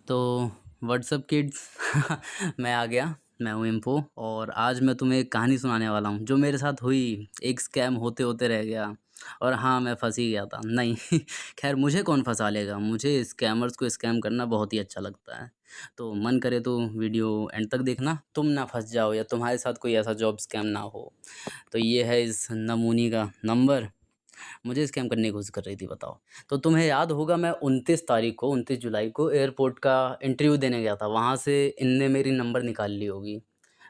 तो WhatsApp kids मैं आ गया। मैं हूँ इम्पो और आज मैं तुम्हें एक कहानी सुनाने वाला हूँ जो मेरे साथ हुई। एक स्कैम होते होते रह गया और हाँ, मैं फंस ही गया था। नहीं खैर, मुझे कौन फंसा लेगा। मुझे स्कैमर्स को स्कैम करना बहुत ही अच्छा लगता है। तो मन करे तो वीडियो एंड तक देखना, तुम ना फंस जाओ या तुम्हारे साथ कोई ऐसा जॉब स्कैम ना हो। तो ये है इस नमूनी का नंबर। मुझे स्कैम करने की कोशिश कर रही थी, बताओ। तो तुम्हें याद होगा, मैं 29 जुलाई को एयरपोर्ट का इंटरव्यू देने गया था। वहाँ से इनने मेरी नंबर निकाल ली होगी।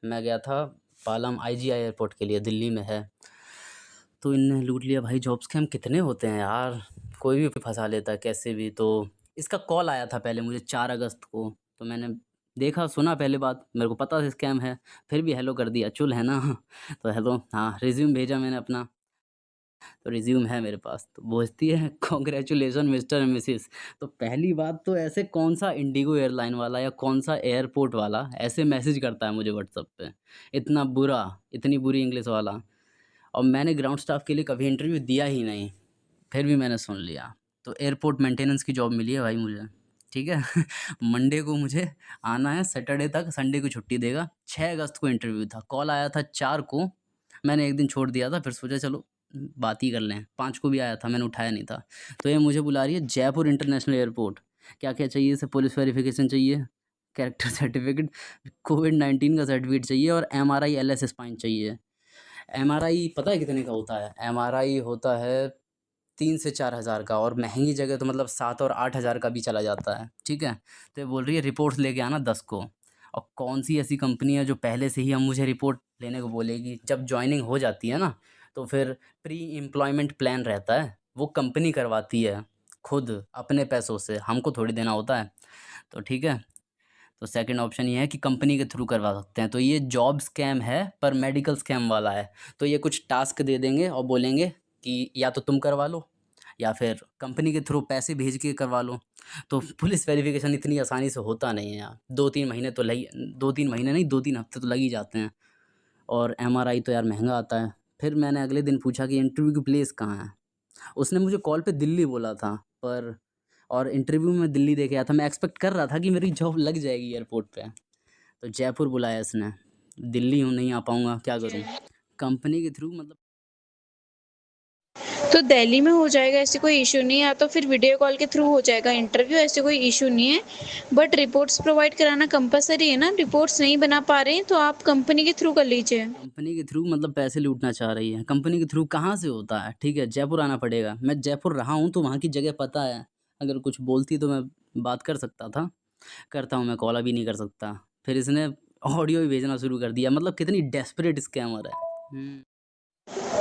मैं गया था पालम आईजीआई एयरपोर्ट के लिए, दिल्ली में है। तो इनने लूट लिया भाई। जॉब स्कैम कितने होते हैं यार, कोई भी फंसा लेता है कैसे भी। तो इसका कॉल आया था पहले मुझे 4 अगस्त को। तो मैंने देखा सुना, पहले बात मेरे को पता था स्कैम है, फिर भी हेलो कर दिया, चुल है ना। तो हेलो, हाँ, रिज्यूम भेजा मैंने अपना। तो रिज्यूम है मेरे पास। तो पूछती है कॉन्ग्रेचुलेसन मिस्टर एंड मिसिस। तो पहली बात तो, ऐसे कौन सा इंडिगो एयरलाइन वाला या कौन सा एयरपोर्ट वाला ऐसे मैसेज करता है मुझे व्हाट्सएप पे, इतना बुरा, इतनी बुरी इंग्लिश वाला। और मैंने ग्राउंड स्टाफ के लिए कभी इंटरव्यू दिया ही नहीं, फिर भी मैंने सुन लिया। तो एयरपोर्ट मेंटेनेंस की जॉब मिली है भाई मुझे, ठीक है। मंडे को मुझे आना है, सैटरडे तक, संडे को छुट्टी देगा। 6 अगस्त को इंटरव्यू था, कॉल आया था 4 को। मैंने एक दिन छोड़ दिया था, फिर सोचा चलो बात ही कर लें। 5 को भी आया था, मैंने उठाया नहीं था। तो ये मुझे बुला रही है जयपुर इंटरनेशनल एयरपोर्ट। क्या क्या चाहिए इसे? पुलिस वेरिफिकेशन चाहिए, कैरेक्टर सर्टिफिकेट, कोविड-19 का सर्टिफिकेट चाहिए और एमआरआई एलएस स्पाइन चाहिए। एमआरआई पता है कितने का होता है? एमआरआई होता है 3 से 4 हज़ार का, और महंगी जगह तो मतलब 7 और 8 हज़ार का भी चला जाता है, ठीक है। तो ये बोल रही है रिपोर्ट्स लेके आना 10 को। और कौन सी ऐसी कंपनी है जो पहले से ही हम मुझे रिपोर्ट लेने को बोलेगी? जब जॉइनिंग हो जाती है ना, तो फिर प्री एम्प्लॉयमेंट प्लान रहता है, वो कंपनी करवाती है खुद अपने पैसों से, हमको थोड़ी देना होता है। तो ठीक है। तो सेकंड ऑप्शन ये है कि कंपनी के थ्रू करवा सकते हैं। तो ये जॉब स्कैम है पर मेडिकल स्कैम वाला है। तो ये कुछ टास्क दे देंगे और बोलेंगे कि या तो तुम करवा लो या फिर कंपनी के थ्रू पैसे भेज के करवा लो। तो पुलिस वेरिफिकेशन इतनी आसानी से होता नहीं है यार। 2-3 महीने तो लग 2-3 महीने नहीं, 2-3 हफ्ते तो लग ही जाते हैं। और एमआरआई तो यार महंगा आता है। फिर मैंने अगले दिन पूछा कि इंटरव्यू की प्लेस कहाँ है? उसने मुझे कॉल पे दिल्ली बोला था, पर और इंटरव्यू में दिल्ली दे के आया था। मैं एक्सपेक्ट कर रहा था कि मेरी जॉब लग जाएगी एयरपोर्ट पे। तो जयपुर बुलाया इसने। दिल्ली हूँ, नहीं आ पाऊँगा, क्या करूँ? कंपनी के थ्रू मतलब। तो दिल्ली में हो जाएगा, ऐसे कोई इशू नहीं है, या तो फिर वीडियो कॉल के थ्रू हो जाएगा इंटरव्यू, ऐसे कोई इशू नहीं है। बट रिपोर्ट्स प्रोवाइड कराना कंपलसरी है ना। रिपोर्ट्स नहीं बना पा रहे हैं तो आप कंपनी के थ्रू कर लीजिए। कंपनी के थ्रू मतलब पैसे लूटना चाह रही है। कंपनी के थ्रू कहाँ से होता है? ठीक है, जयपुर आना पड़ेगा। मैं जयपुर रहा हूँ तो वहाँ की जगह पता है। अगर कुछ बोलती तो मैं बात कर सकता था। करता हूँ मैं कॉल, अभी नहीं कर सकता। फिर इसने ऑडियो भी भेजना शुरू कर दिया। मतलब कितनी डेस्परेट स्कैमर है।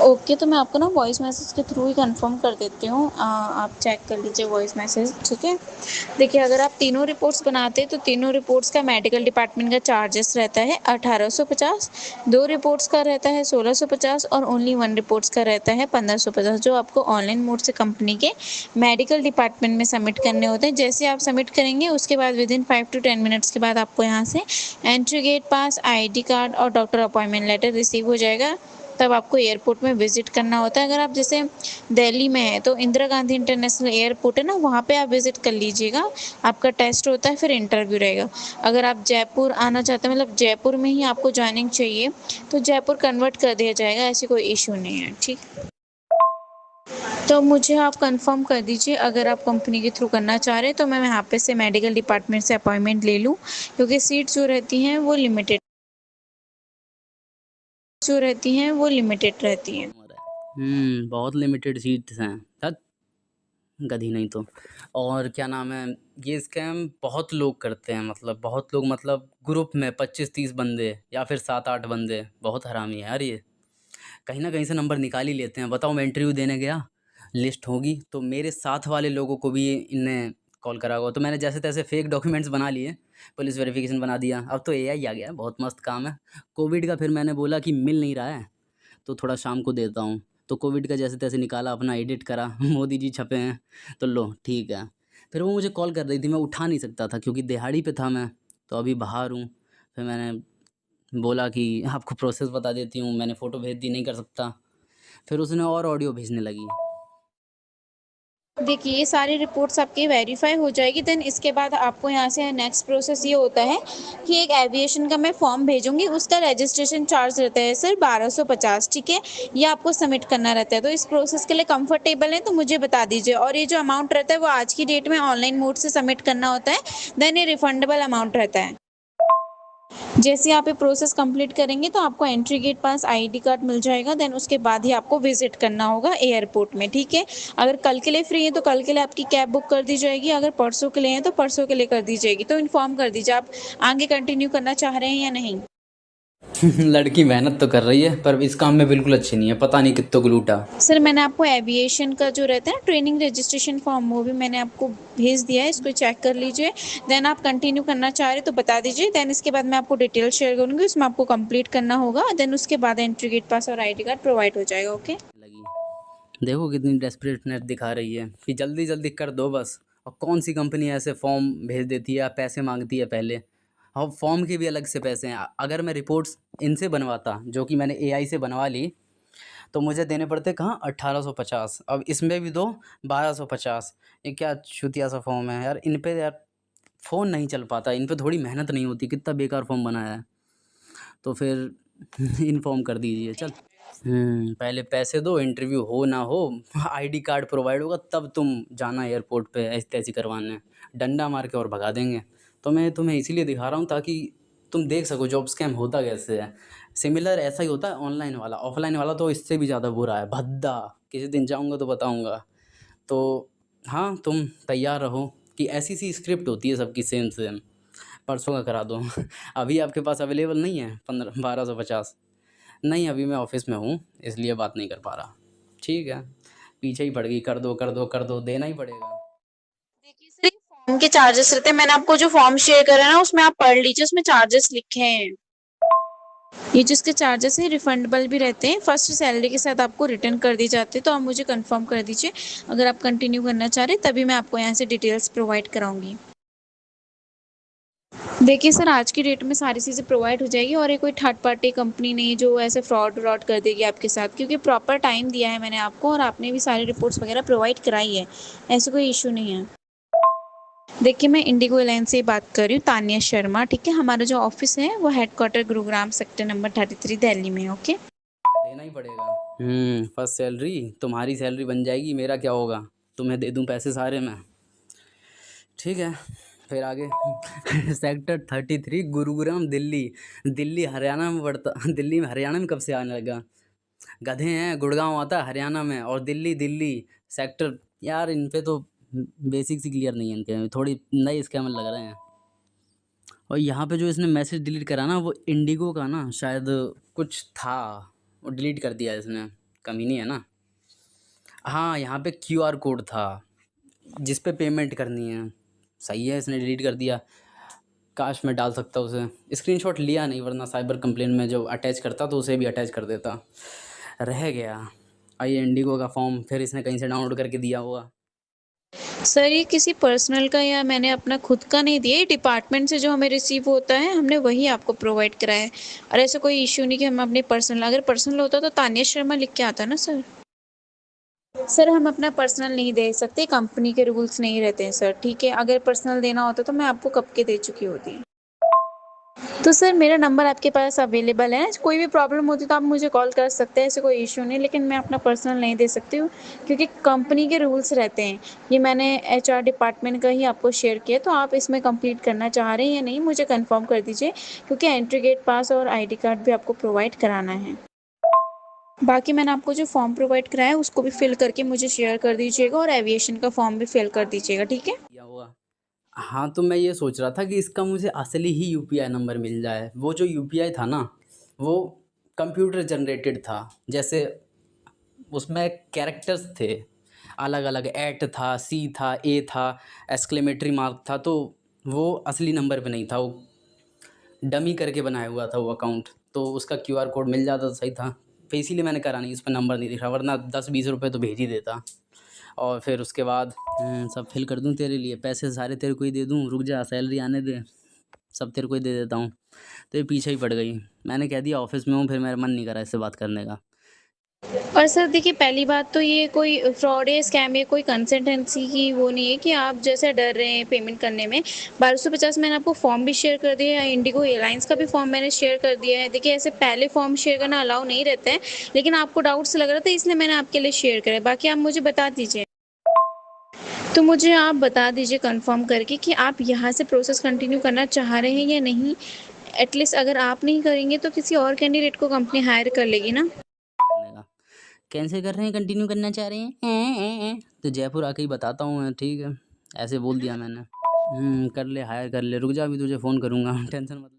ओके, तो मैं आपको ना वॉइस मैसेज के थ्रू ही कंफर्म कर देती हूँ। आप चेक कर लीजिए वॉइस मैसेज, ठीक है। देखिए, अगर आप तीनों रिपोर्ट्स बनाते हैं तो तीनों रिपोर्ट्स का मेडिकल डिपार्टमेंट का चार्जेस रहता है 1850, 2 रिपोर्ट्स का रहता है 1650 और ओनली 1 रिपोर्ट्स का रहता है 1550, जो आपको ऑनलाइन मोड से कंपनी के मेडिकल डिपार्टमेंट में सबमिट करने होते हैं। जैसे आप सबमिट करेंगे उसके बाद विदिन 5 टू 10 मिनट्स के बाद आपको यहाँ से एंट्री गेट पास, आईडी कार्ड और डॉक्टर अपॉइंटमेंट लेटर रिसीव हो जाएगा। तब आपको एयरपोर्ट में विजिट करना होता है। अगर आप जैसे दिल्ली में हैं तो इंदिरा गांधी इंटरनेशनल एयरपोर्ट है ना, वहाँ पे आप विजिट कर लीजिएगा। आपका टेस्ट होता है, फिर इंटरव्यू रहेगा। अगर आप जयपुर आना चाहते हैं, मतलब जयपुर में ही आपको ज्वाइनिंग चाहिए, तो जयपुर कन्वर्ट कर दिया जाएगा, ऐसी कोई इशू नहीं है, ठीक। तो मुझे आप कंफर्म कर दीजिए, अगर आप कंपनी के थ्रू करना चाह रहे हैं तो मैं यहाँ पे से मेडिकल डिपार्टमेंट से अपॉइंटमेंट ले लूँ, क्योंकि सीट्स जो रहती हैं वो लिमिटेड रहती हैं। बहुत लिमिटेड सीट्स हैं। धत, गधी नहीं तो। और क्या नाम है, ये स्कैम बहुत लोग करते हैं। मतलब बहुत लोग, मतलब ग्रुप में 25-30 बंदे या फिर 7-8 बंदे। बहुत हरामी है यार ये। कहीं ना कहीं से नंबर निकाल ही लेते हैं। बताओ, मैं इंटरव्यू देने गया, लिस्ट होगी तो मेरे साथ वाले लोगों को भी इनने कॉल करा होगा। तो मैंने जैसे तैसे फेक डॉक्यूमेंट्स बना लिए, पुलिस वेरिफिकेशन बना दिया। अब तो एआई आ गया है, बहुत मस्त काम है। कोविड का फिर मैंने बोला कि मिल नहीं रहा है तो थोड़ा शाम को देता हूँ। तो कोविड का जैसे तैसे निकाला, अपना एडिट करा, मोदी जी छपे हैं, तो लो ठीक है। फिर वो मुझे कॉल कर रही थी, मैं उठा नहीं सकता था क्योंकि दिहाड़ी पे था मैं, तो अभी बाहर हूँ। फिर मैंने बोला कि आपको प्रोसेस बता देती हूँ, मैंने फ़ोटो भेज दी, नहीं कर सकता। फिर उसने और ऑडियो भेजने लगी। देखिए, ये सारी रिपोर्ट्स आपकी वेरीफ़ाई हो जाएगी, देन इसके बाद आपको यहाँ से नेक्स्ट प्रोसेस ये होता है कि एक एविएशन का मैं फॉर्म भेजूँगी, उसका रजिस्ट्रेशन चार्ज रहता है सर 1250, ठीक है? ये आपको सबमिट करना रहता है, तो इस प्रोसेस के लिए कंफर्टेबल हैं तो मुझे बता दीजिए, और ये जो अमाउंट रहता है वो आज की डेट में ऑनलाइन मोड से सबमिट करना होता है, देन ये रिफंडेबल अमाउंट रहता है। जैसे ही आप ये प्रोसेस कंप्लीट करेंगे तो आपको एंट्री गेट पास आईडी कार्ड मिल जाएगा, देन उसके बाद ही आपको विजिट करना होगा एयरपोर्ट में, ठीक है? अगर कल के लिए फ्री हैं तो कल के लिए आपकी कैब बुक कर दी जाएगी, अगर परसों के लिए हैं तो परसों के लिए कर दी जाएगी। तो इन्फॉर्म कर दीजिए आप आगे कंटिन्यू करना चाह रहे हैं या नहीं? लड़की मेहनत तो कर रही है पर इस काम में बिल्कुल अच्छी नहीं है, पता नहीं कित्तों को लूटा। सर, मैंने आपको एविएशन का जो रहता है ना ट्रेनिंग रजिस्ट्रेशन फॉर्म, वो भी मैंने आपको भेज दिया है, इसको चेक कर लीजिए। देन आप कंटिन्यू करना चाह रहे हैं तो बता दीजिए, देन इसके बाद मैं आपको डिटेल शेयर करूँगी, उसमें आपको कंप्लीट करना होगा, देन उसके बाद एंट्री गेट पास और आईडी कार्ड प्रोवाइड हो जाएगा, ओके? लगी, देखो कितनी डेस्परेटनेस दिखा रही है कि जल्दी जल्दी कर दो बस। और कौन सी कंपनी ऐसे फॉर्म भेज देती है या पैसे मांगती है पहले, और फॉर्म के भी अलग से पैसे हैं। अगर मैं रिपोर्ट्स इनसे बनवाता, जो कि मैंने एआई से बनवा ली, तो मुझे देने पड़ते कहाँ 1850, अब इसमें भी दो 1250। ये क्या चुतिया सा फॉर्म है यार, इन पे यार फ़ोन नहीं चल पाता, इन पे थोड़ी मेहनत नहीं होती, कितना बेकार फॉर्म बनाया है। तो फिर इन्फॉर्म कर दीजिए चल। पहले पैसे दो, इंटरव्यू हो ना हो, आईडी कार्ड प्रोवाइड होगा तब तुम जाना एयरपोर्ट पे ऐसी तैसी करवाने, डंडा मार के और भगा देंगे। तो मैं तुम्हें इसीलिए दिखा रहा हूँ ताकि तुम देख सको जॉब स्कैम होता कैसे है। सिमिलर ऐसा ही होता है ऑनलाइन वाला, ऑफलाइन वाला तो इससे भी ज़्यादा बुरा है, भद्दा। किसी दिन जाऊँगा तो बताऊँगा। तो हाँ, तुम तैयार रहो कि ऐसी सी स्क्रिप्ट होती है सबकी सेम सेम। परसों का करा दो। अभी आपके पास अवेलेबल नहीं है 1250? नहीं, अभी मैं ऑफ़िस में हूँ इसलिए बात नहीं कर पा रहा। ठीक है, पीछे ही पड़ गई, कर दो कर दो कर दो, देना ही पड़ेगा। देखिए सर, ये फॉर्म के चार्जेस रहते हैं, मैंने आपको जो फॉर्म शेयर करा है ना उसमें आप पढ़ लीजिए, उसमें चार्जेस लिखे हैं। ये जो इसके चार्जेस हैं रिफंडेबल भी रहते हैं, फर्स्ट सैलरी के साथ आपको रिटर्न कर दी जाती है, तो आप मुझे कंफर्म कर दीजिए। अगर आप कंटिन्यू करना चाह रहे हैं तभी मैं आपको यहाँ से डिटेल्स प्रोवाइड कराऊंगी। देखिए सर, आज की डेट में सारी चीज़ें प्रोवाइड हो जाएगी, और ये कोई थर्ड पार्टी कंपनी नहीं जो ऐसे फ्रॉड व्रॉड कर देगी आपके साथ, क्योंकि प्रॉपर टाइम दिया है मैंने आपको और आपने भी सारी रिपोर्ट्स वगैरह प्रोवाइड कराई है, ऐसे कोई इशू नहीं है। देखिए, मैं इंडिगो एयरलाइंस से बात कर रही हूँ, तानिया शर्मा, ठीक है? हमारा जो ऑफिस है वो headquarter Gurugram sector number 33 Delhi में है, ओके? देना ही पड़ेगा। फर्स्ट सैलरी तुम्हारी सैलरी बन जाएगी, मेरा क्या होगा? तुम्हें दे दूँ पैसे सारे मैं। ठीक है, फिर आगे। सेक्टर 33 गुरुग्राम दिल्ली। दिल्ली हरियाणा में पड़ता। दिल्ली में हरियाणा में कब से आने लगा? गधे हैं, गुड़गांव आता है हरियाणा में, और दिल्ली दिल्ली सेक्टर। यार इन पे तो बेसिक्स ही क्लियर नहीं है इनके, थोड़ी नए स्कैमर लग रहे हैं। और यहाँ पे जो इसने मैसेज डिलीट करा ना, वो इंडिगो का ना शायद कुछ था, वो डिलीट कर दिया इसने, कमीनी है ना। हाँ, यहाँ पे क्यूआर कोड था जिस पे पेमेंट करनी है। सही है, इसने डिलीट कर दिया। काश मैं डाल सकता उसे, स्क्रीनशॉट लिया नहीं, वरना साइबर कंप्लेन में जो अटैच करता तो उसे भी अटैच कर देता। रह गया। आइए, इंडिगो का फॉर्म फिर इसने कहीं से डाउनलोड करके दिया होगा। सर, ये किसी पर्सनल का या मैंने अपना खुद का नहीं दिया, ये डिपार्टमेंट से जो हमें रिसीव होता है हमने वही आपको प्रोवाइड कराया है, और ऐसा कोई इशू नहीं कि हम अपने पर्सनल, अगर पर्सनल होता तो तानिया शर्मा लिख के आता ना सर। सर, हम अपना पर्सनल नहीं दे सकते, कंपनी के रूल्स नहीं रहते हैं सर, ठीक है? अगर पर्सनल देना होता तो मैं आपको कब के दे चुकी होती। तो सर, मेरा नंबर आपके पास अवेलेबल है, कोई भी प्रॉब्लम होती तो आप मुझे कॉल कर सकते हैं, ऐसे कोई इश्यू नहीं, लेकिन मैं अपना पर्सनल नहीं दे सकती हूँ क्योंकि कंपनी के रूल्स रहते हैं। ये मैंने एचआर डिपार्टमेंट का ही आपको शेयर किया, तो आप इसमें कंप्लीट करना चाह रहे हैं या नहीं मुझे कंफर्म कर दीजिए, क्योंकि एंट्री गेट पास और आईडी कार्ड भी आपको प्रोवाइड कराना है। बाकी मैंने आपको जो फॉर्म प्रोवाइड कराया है उसको भी फिल करके मुझे शेयर कर दीजिएगा, और एविएशन का फॉर्म भी फिल कर दीजिएगा, ठीक है? किया हुआ। हाँ, तो मैं ये सोच रहा था कि इसका मुझे असली ही यूपीआई नंबर मिल जाए। वो जो यूपीआई था ना, वो कंप्यूटर जनरेटेड था। जैसे उसमें कैरेक्टर्स थे अलग अलग, एट था, सी था, ए था, एक्सक्लेमेटरी मार्क था, तो वो असली नंबर पे नहीं था, वो डमी करके बनाया हुआ था वो अकाउंट। तो उसका क्यूआर कोड मिल जाता तो सही था। तो इसीलिए मैंने करा नहीं, उस पर नंबर नहीं दिखा, वरना 10-20 रुपये तो भेज ही देता। और फिर उसके बाद सब फिल कर दूँ तेरे लिए, पैसे सारे तेरे को ही दे दूँ, रुक जा सैलरी आने दे, सब तेरे को ही दे देता हूँ। तो ये पीछे ही पड़ गई। मैंने कह दिया ऑफिस में हूँ, फिर मेरा मन नहीं करा इससे बात करने का। और सर देखिए, पहली बात तो ये कोई फ्रॉड या स्कैम या कोई कंसल्टेंसी की वो नहीं है कि आप जैसे डर रहे हैं पेमेंट करने में। 1250 मैंने आपको फॉर्म भी शेयर कर दिया है, इंडिगो एयरलाइंस का भी फॉर्म मैंने शेयर कर दिया है। देखिए, ऐसे पहले फॉर्म शेयर करना अलाउ नहीं रहता है, लेकिन आपको डाउट्स लग रहा था इसलिए मैंने आपके लिए शेयर करा है। बाकी आप मुझे बता दीजिए। तो मुझे आप बता दीजिए कन्फर्म करके कि आप यहाँ से प्रोसेस कंटिन्यू करना चाह रहे हैं या नहीं? एटलीस्ट अगर आप नहीं करेंगे तो किसी और कैंडिडेट को कंपनी हायर कर लेगी ना? करने का। कैंसिल कर रहे हैं, कंटिन्यू करना चाह रहे हैं? तो जयपुर आके ही बताता हूँ मैं, ठीक है? ऐसे बोल दिया मैंने। कर ले, हायर कर ले, रुक जा अभी तुझे फ़ोन करूँगा टेंशन मत ले।